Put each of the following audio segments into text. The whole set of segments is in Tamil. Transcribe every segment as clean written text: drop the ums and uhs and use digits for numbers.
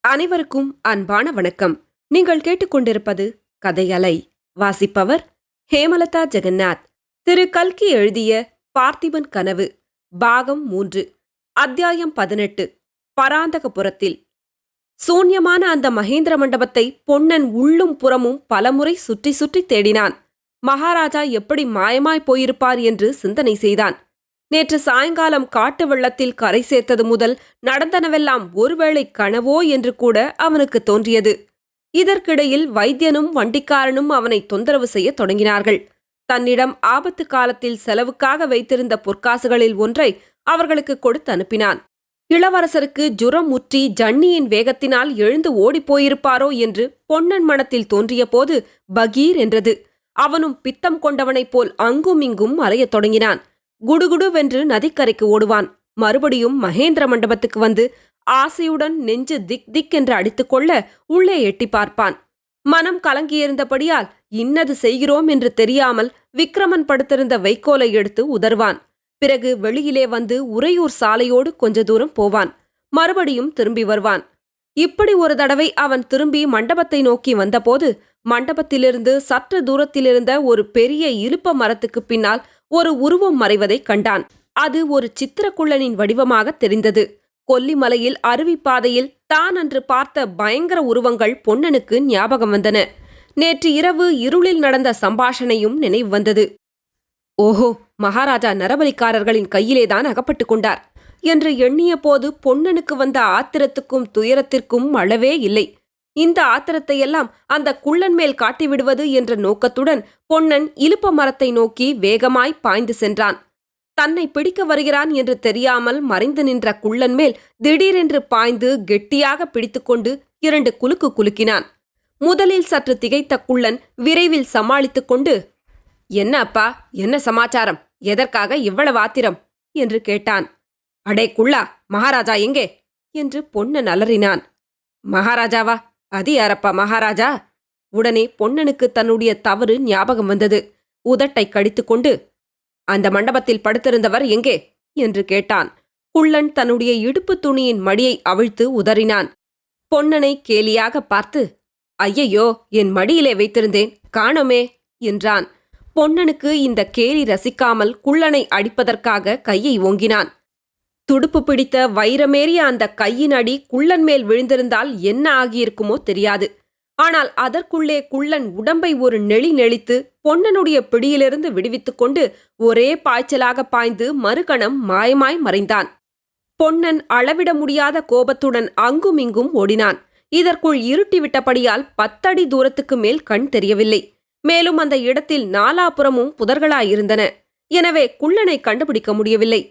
அனைவருக்கும் அன்பான வணக்கம். நீங்கள் கேட்டுக்கொண்டிருப்பது கதையலை. வாசிப்பவர் ஹேமலதா ஜெகநாத். திரு கல்கி எழுதிய பார்த்திபன் கனவு பாகம் 3 அத்தியாயம் 18. பராந்தகபுரத்தில். சூன்யமான அந்த மகேந்திர மண்டபத்தை பொன்னன் உள்ளும் புறமும் பலமுறை சுற்றி சுற்றி தேடினான். மகாராஜா எப்படி மாயமாய் போயிருப்பார் என்று சிந்தனை செய்தான். நேற்று சாயங்காலம் காட்டு வெள்ளத்தில் கரை சேர்த்தது முதல் நடந்தனவெல்லாம் ஒருவேளை கனவோ என்று கூட அவனுக்கு தோன்றியது. இதற்கிடையில் வைத்தியனும் வண்டிக்காரனும் அவனை தொந்தரவு செய்ய தொடங்கினார்கள். தன்னிடம் ஆபத்து காலத்தில் செலவுக்காக வைத்திருந்த பொற்காசுகளில் ஒன்றை அவர்களுக்கு கொடுத்து அனுப்பினான். இளவரசருக்கு ஜுரம் முற்றி ஜன்னியின் வேகத்தினால் எழுந்து ஓடிப்போயிருப்பாரோ என்று பொன்னன் மனத்தில் தோன்றிய போது பகீர் என்றது. அவனும் பித்தம் கொண்டவனைப் போல் அங்கும் இங்கும் அலையத் தொடங்கினான். குடுகுடுவென்று நதிக்கரைக்கு ஓடுவான். மறுபடியும் மகேந்திர மண்டபத்துக்கு வந்து ஆசையுடன் நெஞ்சு திக் திக் என்று அடித்துக்கொள்ள உள்ளே எட்டி பார்ப்பான். மனம் கலங்கியிருந்தபடியால் இன்னது செய்கிறோம் என்று தெரியாமல் விக்ரமன் படுத்திருந்த வைக்கோலை எடுத்து உதர்வான். பிறகு வெளியிலே வந்து உறையூர் சாலையோடு கொஞ்ச தூரம் போவான். மறுபடியும் திரும்பி வருவான். இப்படி ஒரு தடவை அவன் திரும்பி மண்டபத்தை நோக்கி வந்தபோது மண்டபத்திலிருந்து சற்று தூரத்திலிருந்த ஒரு பெரிய இலுப்ப மரத்துக்கு பின்னால் ஒரு உருவம் மறைவதைக் கண்டான். அது ஒரு சித்திரக்குள்ளனின் வடிவமாக தெரிந்தது. கொல்லிமலையில் அருவிப்பாதையில் தான் அன்று பார்த்த பயங்கர உருவங்கள் பொன்னனுக்கு ஞாபகம் வந்தன. நேற்று இரவு இருளில் நடந்த சம்பாஷணையும் நினைவு வந்தது. ஓஹோ, மகாராஜா நரபலிக்காரர்களின் கையிலேதான் அகப்பட்டு கொண்டார் என்று எண்ணிய போது பொன்னனுக்கு வந்த ஆத்திரத்துக்கும் துயரத்திற்கும் அளவே இல்லை. இந்த ஆத்திரத்தையெல்லாம் அந்த குள்ளன் மேல் காட்டிவிடுவது என்ற நோக்கத்துடன் பொன்னன் இலுப்ப மரத்தை நோக்கி வேகமாய் பாய்ந்து சென்றான். தன்னை பிடிக்க வருகிறான் என்று தெரியாமல் மறைந்து நின்ற குள்ளன் மேல் திடீரென்று பாய்ந்து கெட்டியாக பிடித்துக்கொண்டு 2 குலுக்கு குலுக்கினான். முதலில் சற்று திகைத்த குள்ளன் விரைவில் சமாளித்துக் கொண்டு, என்ன அப்பா, என்ன சமாச்சாரம், எதற்காக இவ்வளவு ஆத்திரம் என்று கேட்டான். அடே குள்ளா, மகாராஜா எங்கே என்று பொன்னன் அலறினான். மகாராஜாவா? அது யாரப்பா மகாராஜா? உடனே பொன்னனுக்கு தன்னுடைய தவறு ஞாபகம் வந்தது. உதட்டை கடித்துக்கொண்டு, அந்த மண்டபத்தில் படுத்திருந்தவர் எங்கே என்று கேட்டான். குள்ளன் தன்னுடைய இடுப்பு துணியின் மடியை அவிழ்த்து உதறினான். பொன்னனை கேலியாக பார்த்து, ஐயையோ, என் மடியிலே வைத்திருந்தேன், காணோமே என்றான். பொன்னனுக்கு இந்த கேலி ரசிக்காமல் குள்ளனை அடிப்பதற்காக கையை ஓங்கினான். துடுப்பு பிடித்த வைரமேறிய அந்த கையின் அடி குள்ளன் மேல் விழுந்திருந்தால் என்ன ஆகியிருக்குமோ தெரியாது. ஆனால் அதற்குள்ளே குள்ளன் உடம்பை ஒரு நெளி நெளித்து பொன்னனுடைய பிடியிலிருந்து விடுவித்துக் கொண்டு ஒரே பாய்ச்சலாக பாய்ந்து மறுகணம் மாயமாய் மறைந்தான். பொன்னன் அளவிட முடியாத கோபத்துடன் அங்குமிங்கும் ஓடினான். இதற்குள் இருட்டிவிட்டபடியால் 10 அடி தூரத்துக்கு மேல் கண் தெரியவில்லை. மேலும் அந்த இடத்தில் நாலாபுறமும் புதர்களாயிருந்தன. எனவே குள்ளனை கண்டுபிடிக்க முடியவில்லை.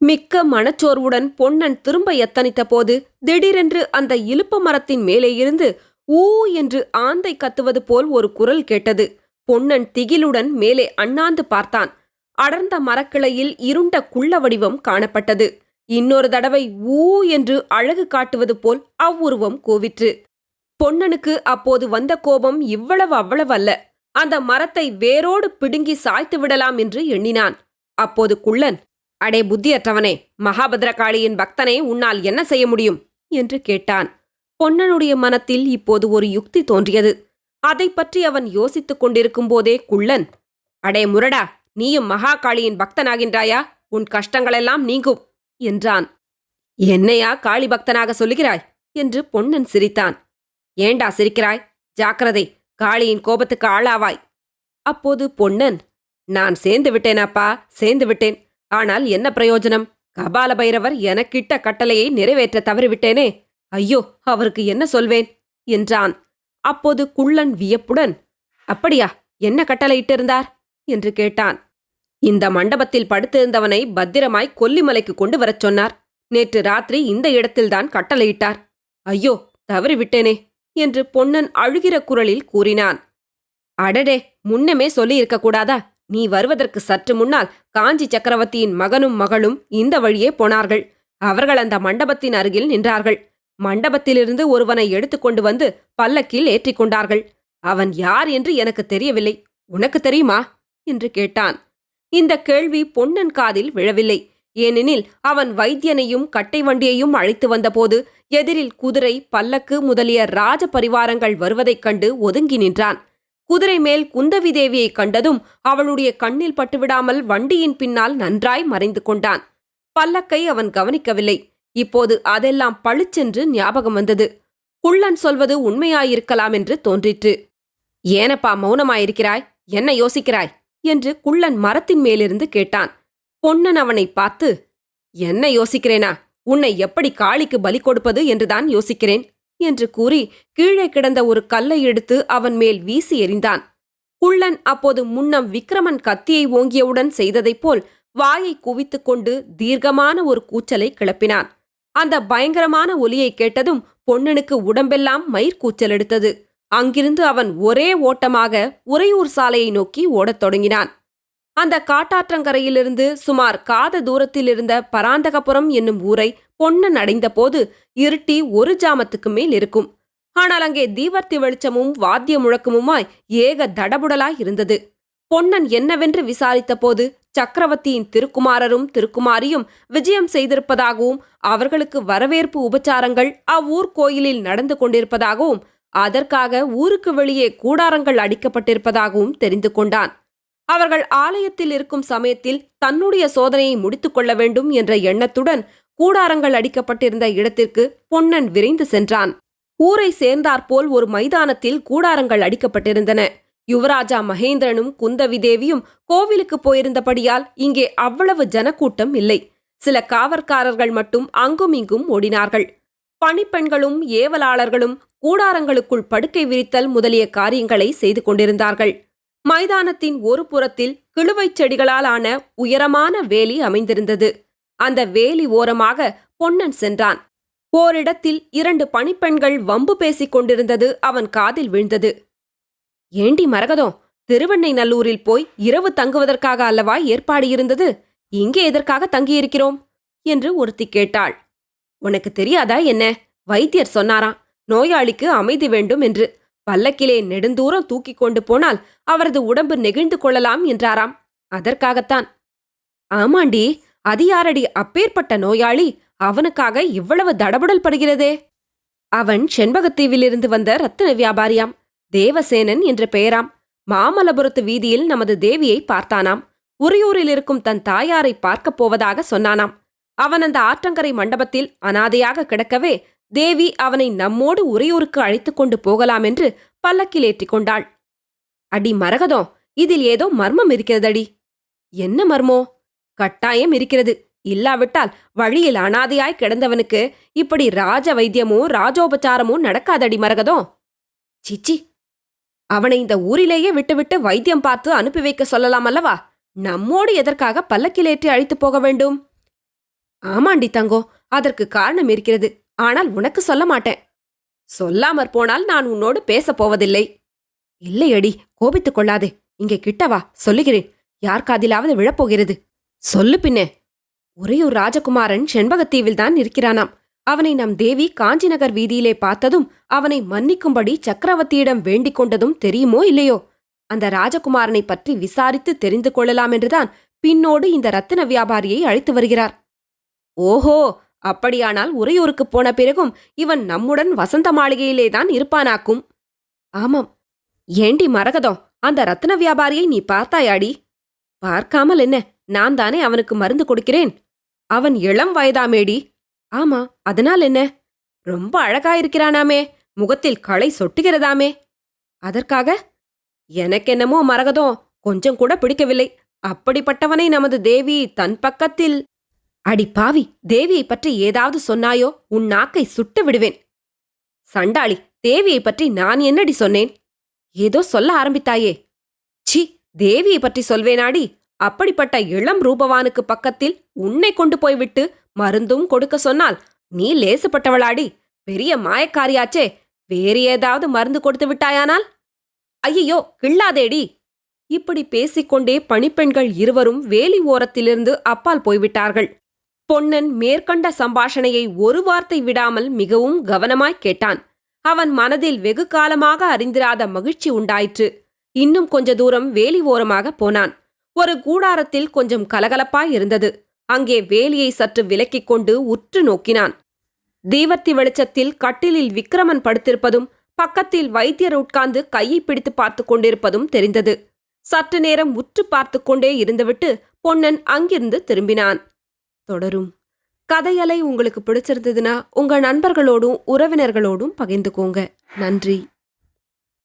மிக்க மனச்சோர்வுடன் பொன்னன் திரும்ப எத்தனித்த போது திடீரென்று அந்த இலுப்ப மரத்தின் மேலே இருந்து ஊ என்று ஆந்தை கத்துவது போல் ஒரு குரல் கேட்டது. பொன்னன் திகிலுடன் மேலே அண்ணாந்து பார்த்தான். அடர்ந்த மரக்கிளையில் இருண்ட குள்ள வடிவம் காணப்பட்டது. இன்னொரு தடவை ஊ என்று அழகு காட்டுவது போல் அவ்வுருவம் கூவிற்று. பொன்னனுக்கு அப்போது வந்த கோபம் இவ்வளவு அவ்வளவு அல்ல. அந்த மரத்தை வேரோடு பிடுங்கி சாய்த்து விடலாம் என்று எண்ணினான். அப்போது குள்ளன், அடே புத்தியற்றவனே, மகாபத்ரகாளியின் பக்தனே, உன்னால் என்ன செய்ய முடியும் என்று கேட்டான். பொன்னனுடைய மனத்தில் இப்போது ஒரு யுக்தி தோன்றியது. அதை பற்றி அவன் யோசித்துக் கொண்டிருக்கும் போதே குள்ளன், அடே முரடா, நீயும் மகாகாளியின் பக்தனாகின்றாயா? உன் கஷ்டங்களெல்லாம் நீங்கும் என்றான். என்னையா காளி பக்தனாக சொல்லுகிறாய் என்று பொன்னன் சிரித்தான். ஏண்டா சிரிக்கிறாய்? ஜாக்கிரதை, காளியின் கோபத்துக்கு ஆளாவாய். அப்போது பொன்னன், நான் சேர்ந்து விட்டேனாப்பா, சேர்ந்து விட்டேன். ஆனால் என்ன பிரயோஜனம்? கபால பைரவர் எனக்கிட்ட கட்டளையை நிறைவேற்ற தவறிவிட்டேனே. ஐயோ, அவருக்கு என்ன சொல்வேன் என்றான். அப்போது குள்ளன் வியப்புடன், அப்படியா, என்ன கட்டளையிட்டிருந்தார் என்று கேட்டான். இந்த மண்டபத்தில் படுத்திருந்தவனை பத்திரமாய் கொல்லிமலைக்கு கொண்டு வரச் சொன்னார். நேற்று ராத்திரி இந்த இடத்தில்தான் கட்டளையிட்டார். ஐயோ, தவறிவிட்டேனே என்று பொன்னன் அழுகிற குரலில் கூறினான். அடடே, முன்னமே சொல்லியிருக்க கூடாதா? நீ வருவதற்கு சற்று முன்னால் காஞ்சி சக்கரவர்த்தியின் மகனும் மகளும் இந்த வழியே போனார்கள். அவர்கள் அந்த மண்டபத்தின் அருகில் நின்றார்கள். மண்டபத்திலிருந்து ஒருவனை எடுத்துக்கொண்டு வந்து பல்லக்கில் ஏற்றிக்கொண்டார்கள். அவன் யார் என்று எனக்கு தெரியவில்லை. உனக்கு தெரியுமா என்று கேட்டான். இந்த கேள்வி பொன்னன் காதில் விழவில்லை. ஏனெனில் அவன் வைத்தியனையும் கட்டை வண்டியையும் அழைத்து வந்தபோது எதிரில் குதிரை, பல்லக்கு முதலிய ராஜ பரிவாரங்கள் வருவதைக் கண்டு ஒதுங்கி நின்றான். குதிரை மேல் குந்தவி தேவியைக் கண்டதும் அவளுடைய கண்ணில் பட்டுவிடாமல் வண்டியின் பின்னால் நன்றாய் மறைந்து கொண்டான். பல்லக்கை அவன் கவனிக்கவில்லை. இப்போது அதெல்லாம் பளிச்சென்று ஞாபகம் வந்தது. குள்ளன் சொல்வது உண்மையாயிருக்கலாம் என்று தோன்றிற்று. ஏனப்பா மௌனமாயிருக்கிறாய்? என்ன யோசிக்கிறாய் என்று குள்ளன் மரத்தின் மேலிருந்து கேட்டான். பொன்னன் அவனை பார்த்து, என்ன யோசிக்கிறேனா? உன்னை எப்படி காளிக்கு பலி கொடுப்பது என்றுதான் யோசிக்கிறேன் என்று கூறி கீழே கிடந்த ஒரு கல்லை எடுத்து அவன் மேல் வீசி எறிந்தான். குள்ளன் அப்போது முன்னம் விக்கிரமன் கத்தியை ஓங்கியவுடன் செய்ததைப் போல் வாயை குவித்துக் கொண்டு தீர்க்கமான ஒரு கூச்சலை கிளப்பினான். அந்த பயங்கரமான ஒலியை கேட்டதும் பொன்னனுக்கு உடம்பெல்லாம் மயிர்கூச்சல் எடுத்தது. அங்கிருந்து அவன் ஒரே ஓட்டமாக உறையூர் சாலையை நோக்கி ஓடத் தொடங்கினான். அந்த காட்டாற்றங்கரையிலிருந்து சுமார் காத தூரத்தில் இருந்த பராந்தகபுரம் என்னும் ஊரை பொன்னன் அடைந்தபோது இருட்டி ஒரு ஜாமத்துக்கு மேல் இருக்கும். ஆனால் அங்கே தீவர்த்தி வெளிச்சமும் வாத்திய முழக்கமுமாய் ஏக தடபுடலாய் இருந்தது. பொன்னன் என்னவென்று விசாரித்த போது சக்கரவர்த்தியின் திருக்குமாரரும் திருக்குமாரியும் விஜயம் செய்திருப்பதாகவும் அவர்களுக்கு வரவேற்பு உபச்சாரங்கள் அவ்வூர் கோயிலில் நடந்து கொண்டிருப்பதாகவும் அதற்காக ஊருக்கு வெளியே கூடாரங்கள் அடிக்கப்பட்டிருப்பதாகவும் தெரிந்து கொண்டான். அவர்கள் ஆலயத்தில் இருக்கும் சமயத்தில் தன்னுடைய சோதனையை முடித்துக் கொள்ள வேண்டும் என்ற எண்ணத்துடன் கூடாரங்கள் அடிக்கப்பட்டிருந்த இடத்திற்கு பொன்னன் விரைந்து சென்றான். ஊரை சேர்ந்தாற்போல் ஒரு மைதானத்தில் கூடாரங்கள் அடிக்கப்பட்டிருந்தன. யுவராஜா மகேந்திரனும் குந்தவி தேவியும் கோவிலுக்கு போயிருந்தபடியால் இங்கே அவ்வளவு ஜனக்கூட்டம் இல்லை. சில காவற்காரர்கள் மட்டும் அங்கும் இங்கும் ஓடினார்கள். பணிப்பெண்களும் ஏவலாளர்களும் கூடாரங்களுக்குள் படுக்கை விரித்தல் முதலிய காரியங்களை செய்து கொண்டிருந்தார்கள். மைதானத்தின் ஒரு புறத்தில் கிழுவைச் செடிகளால் ஆன உயரமான வேலி அமைந்திருந்தது. அந்த வேலி ஓரமாக பொன்னன் சென்றான். ஓரிடத்தில் 2 பணிப்பெண்கள் வம்பு பேசிக் கொண்டிருந்தது அவன் காதில் விழுந்தது. ஏண்டி மரகதம், திருவெண்ணைநல்லூரில் போய் இரவு தங்குவதற்காக அல்லவா ஏற்பாடு இருந்தது? இங்கே எதற்காக தங்கியிருக்கிறோம் என்று ஒருத்தி கேட்டாள். உனக்கு தெரியாதா என்ன? வைத்தியர் சொன்னாராம், நோயாளிக்கு அமைதி வேண்டும் என்று. பல்லக்கிலே நெடுந்தூரம் தூக்கிக் கொண்டு போனால் அவரது உடம்பு நெகிழ்ந்து கொள்ளலாம் என்றாராம். அதற்காகத்தான். ஆமாண்டி, அது யாரடி அப்பேற்பட்ட நோயாளி? அவனுக்காக இவ்வளவு தடபுடல் படுகிறதே. அவன் செண்பகத்தீவிலிருந்து வந்த ரத்தின வியாபாரியாம். தேவசேனன் என்ற பெயராம். மாமல்லபுரத்து வீதியில் நமது தேவியை பார்த்தானாம். உறையூரில் இருக்கும் தன் தாயாரை பார்க்கப் போவதாக சொன்னானாம். அவன் அந்த ஆற்றங்கரை மண்டபத்தில் அனாதையாக கிடக்கவே தேவி அவனை நம்மோடு உறையூருக்கு அழைத்துக் கொண்டு போகலாம் என்று பல்லக்கில் ஏற்றிக் கொண்டாள். அடி மரகதம், இதில் ஏதோ மர்மம் இருக்கிறதடி. என்ன மர்மோ? கட்டாயம் இருக்கிறது. இல்லாவிட்டால் வழியில் அனாதையாய் கிடந்தவனுக்கு இப்படி ராஜ வைத்தியமோ ராஜோபச்சாரமோ நடக்காதடி மரகதம். சிச்சி, அவனை இந்த ஊரிலேயே விட்டுவிட்டு வைத்தியம் பார்த்து அனுப்பி வைக்க சொல்லலாம் அல்லவா? நம்மோடு எதற்காக பல்லக்கிலேற்றி அழைத்து போக வேண்டும்? ஆமாண்டி தங்கோ, அதற்கு காரணம் இருக்கிறது. ஆனால் உனக்கு சொல்ல மாட்டேன். சொல்லாமற் போனால் நான் உன்னோடு பேசப் போவதில்லை. இல்லையடி, கோபித்துக் கொள்ளாதே. இங்கே கிட்டவா, சொல்லுகிறேன். யார் காதிலாவது விழப்போகிறது. சொல்லு பின்னே. உறையூர் ராஜகுமாரன் செண்பகத்தீவில்தான் இருக்கிறானாம். அவனை நம் தேவி காஞ்சிநகர் வீதியிலே பார்த்ததும் அவனை மன்னிக்கும்படி சக்கரவர்த்தியிடம் வேண்டிக் கொண்டதும் தெரியுமோ இல்லையோ? அந்த ராஜகுமாரனை பற்றி விசாரித்து தெரிந்து கொள்ளலாம் என்றுதான் பின்னோடு இந்த ரத்தின வியாபாரியை அழைத்து வருகிறார். ஓஹோ, அப்படியானால் உறையூருக்கு போன பிறகும் இவன் நம்முடன் வசந்த மாளிகையிலேதான் இருப்பானாக்கும். ஆமாம். ஏண்டி மரகதம், அந்த ரத்தின வியாபாரியை நீ பார்த்தாயாடி? பார்க்காமல் என்ன, நான் தானே அவனுக்கு மருந்து கொடுக்கிறேன். அவன் இளம் வயதாமேடி. ஆமா, அதனால் என்ன? ரொம்ப அழகாயிருக்கிறானாமே, முகத்தில் களை சொட்டுகிறதாமே. அதற்காக? எனக்கென்னமோ மரகதம் கொஞ்சம் கூட பிடிக்கவில்லை. அப்படிப்பட்டவனை நமது தேவி தன் பக்கத்தில். அடி பாவி, தேவியை பற்றி ஏதாவது சொன்னாயோ உன் நாக்கை சுட்டு விடுவேன். சண்டாளி, தேவியை பற்றி நான் என்னடி சொன்னேன்? ஏதோ சொல்ல ஆரம்பித்தாயே. சி, தேவியை பற்றி சொல்வேனாடி? அப்படிப்பட்ட இளம் ரூபவானுக்கு பக்கத்தில் உன்னை கொண்டு போய்விட்டு மருந்தும் கொடுக்க சொன்னால் நீ லேசுப்பட்டவளாடி. பெரிய மாயக்காரியாச்சே. வேறு ஏதாவது மருந்து கொடுத்து விட்டாயானால்? ஐயோ, கிள்ளாதேடி. இப்படி பேசிக்கொண்டே பணிப்பெண்கள் இருவரும் வேலி ஓரத்திலிருந்து அப்பால் போய்விட்டார்கள். பொன்னன் மேற்கண்ட சம்பாஷணையை ஒரு வார்த்தை விடாமல் மிகவும் கவனமாய் கேட்டான். அவன் மனதில் வெகு காலமாக அறிந்திராத மகிழ்ச்சி உண்டாயிற்று. இன்னும் கொஞ்ச தூரம் வேலி ஓரமாக போனான். ஒரு கூடாரத்தில் கொஞ்சம் கலகலப்பாய் இருந்தது. அங்கே வேலியை சற்று விலக்கிக் கொண்டு உற்று நோக்கினான். தீவர்த்தி வெளிச்சத்தில் கட்டிலில் விக்ரமன் படுத்திருப்பதும் பக்கத்தில் வைத்தியர் உட்கார்ந்து கையை பிடித்து பார்த்து கொண்டிருப்பதும் தெரிந்தது. சற்று நேரம் உற்று பார்த்து கொண்டே இருந்துவிட்டு பொன்னன் அங்கிருந்து திரும்பினான். தொடரும். கதையலை உங்களுக்கு பிடிச்சிருந்ததுன்னா உங்க நண்பர்களோடும் உறவினர்களோடும் பகிர்ந்துக்கோங்க. நன்றி.